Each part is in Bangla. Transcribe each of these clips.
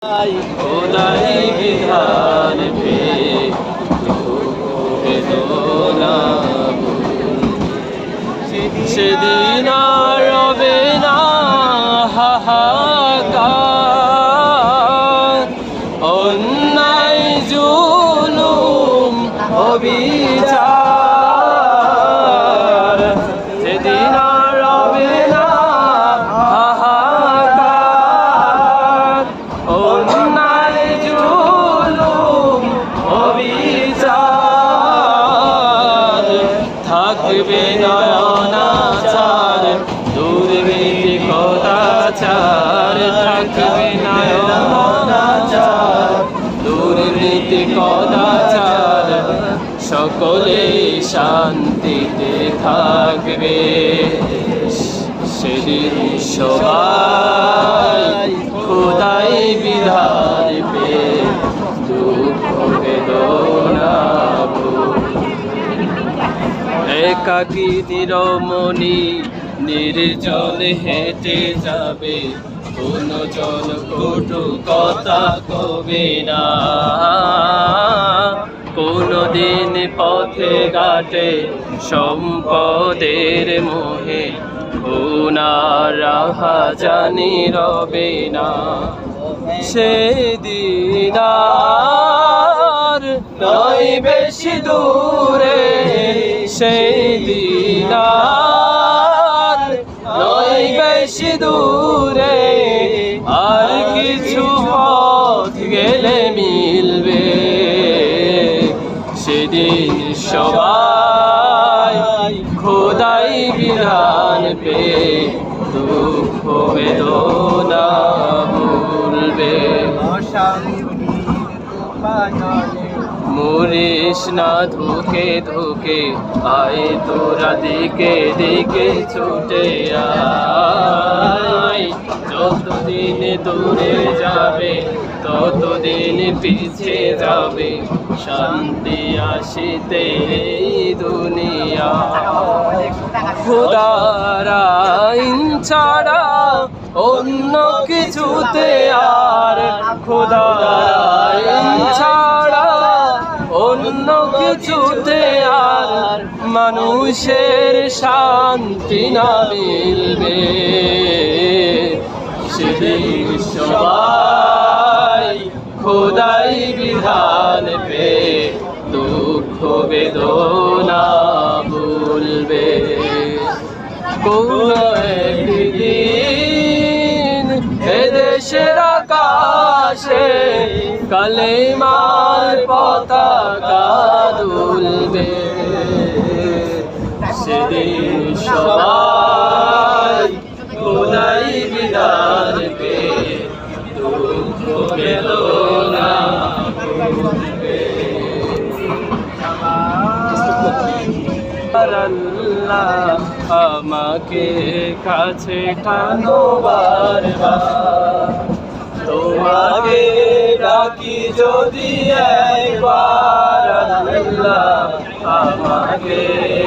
খোদাই বিধান পে বেদনা সেদিন আর রবে না হাহাকার অন্যায় জুলুম অবিচার সেদিন আর রবে না হাহাকার অন্যায় জুলুম অবিচার থাকবে নয়নাচার দুর্নীতি কদাচার থাকবে নয়নাচার দুর্নীতি কদাচার সকলে শান্তিতে থাকবে সেদিন সবাই খোদাই বিধান পে দুঃখ বেদনা একাকী নিরমণি নির্জন হেঁটে যাবে কোন জন কটু কথা কবে না কোনদিন পথে ঘাটে সম্পদের মোহে রাহা জানি রবে না সেদিন আর নয় বেশি দূরে সেদিন আর নয় বেশি দূরে আর কিছু পথ গেলে মিলবে সেদিন সবাই খোদাই বিধান পে দুঃখ বেদনা ভুলবে মরিস না ধুকে ধুকে আয় তোরা দিকে দিকে ছুটে আয় যতদিন দূরে যাবে ততদিন পিছে যাবে শান্তি আসিতে দুনিয়া খোদার আইন ছাড়া অন্য কিছুতে আর খোদার আইন ছাড়া অন্য কিছুতে আর মানুষের শান্তি না মিলবে সেদিন সবাই খোদাই বিধান পে দুঃখ বেদনা ভুলবে কোন একদিন এদেশের আকাশে কালেমার পতাকা দুলবে সেদিন সবাই খোদাই বিধান পে দুঃখ বেদনা ভুলবে আল্লাহ আমাকে কাছে টানো বারবার তোমাকে ডাকি যদি একবার আল্লাহ আমাকে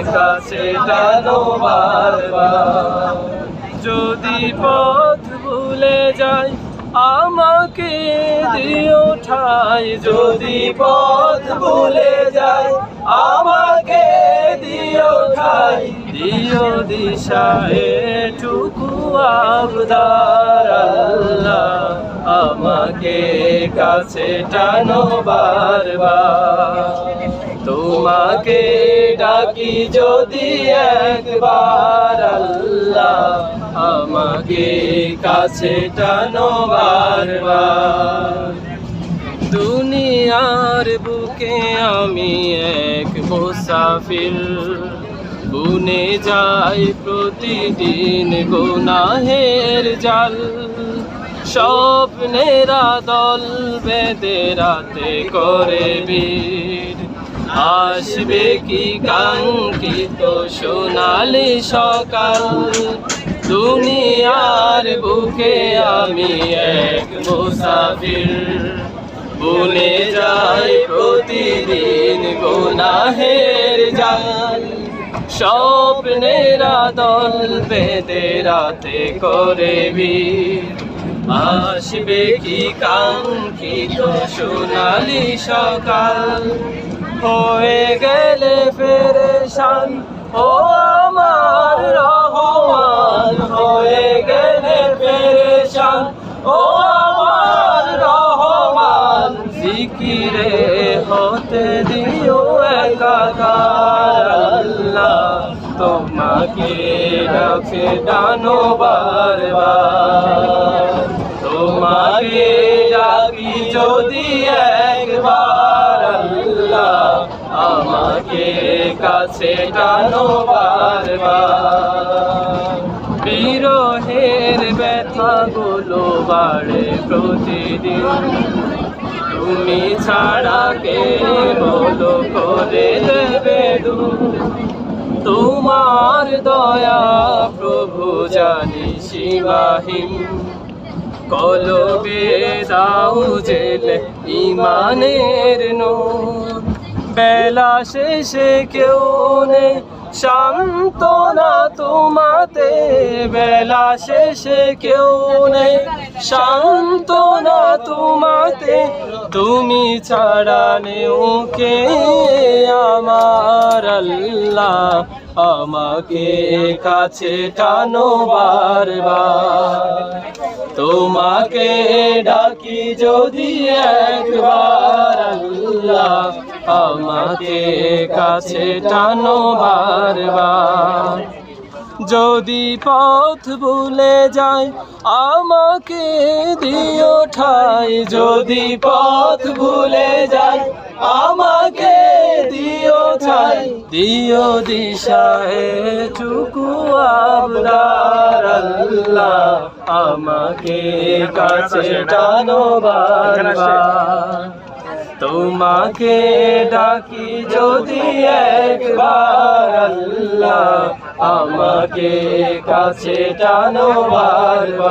কাছে টানো বারবার যদি পথ ভুলে যাই আমাকে দিও ঠাই যদি পথ ভুলে যাই আমাকে দিও ঠাই দিও দিশা এটুকু আবদার আল্লাহ আমাকে কাছে টানো বারবার তোমাকে ডাকি যদি একবার আল্লাহ আমাকে কাছে টানো বারবার দুনিয়ার বুকে আমি এক মুসাফির বুনে যাই প্রতিদিন গুনাহের জাল স্বপ্নেরা দল বেঁধে রাতে করে বীর আসবে কি কাঙ্ক্ষিত সোনালি সকাল দুনিয়ার বুকে আমি এক মুসাফির বুনে যাই প্রতিদিন গুনাহের জাল স্বপ্নেরা দল বেঁধে রাতে করে বীর আসবে কি কাঙ্ক্ষিত সোনালি সকাল, হয়ে গেলে পেরেশান ও আমার রহমান, হয়ে গেলে পেরেশান ও আমার রহমান, জিকিরে হতে দিও একাকার আল্লাহ, তোমাকে ডাকে ডানো বারবার, তোমাকে ডাকি যদি একবার আল্লাহ, আমাকে কাছে টানো বারবার। বিরহের ব্যথাগুলো বাড়ে প্রতিদিন, তুমি ছাড়া কে বলো করে দেবে দূর, তোমার দয়া প্রভু জানি সীমাহীন, কলবে দাও জেলে ইমানের নূর, বেলা শেষে কেউ নেই সান্ত্বনা তোমাতে, বেলা শেষে কেউ নেই সান্ত্বনা তোমাতে, তুমি ছাড়া নেও কে আমার আল্লাহ, আমাকে কাছে টানো বারবার, তোমাকে ডাকি যদি একবার আল্লাহ, আমাকে কাছে টানো বারবার। যদি পথ ভুলে যায় আমাকে দিও ঠাই, যদি পথ ভুলে যায় আমাকে দিও ঠাই, দিও দিশায় টুকু আবদার আল্লাহ, আমাকে কাছে টানো বারবার, তোমাকে ডাকি যদি একবার আল্লাহ, আমাকে কাছে টানো বারবার।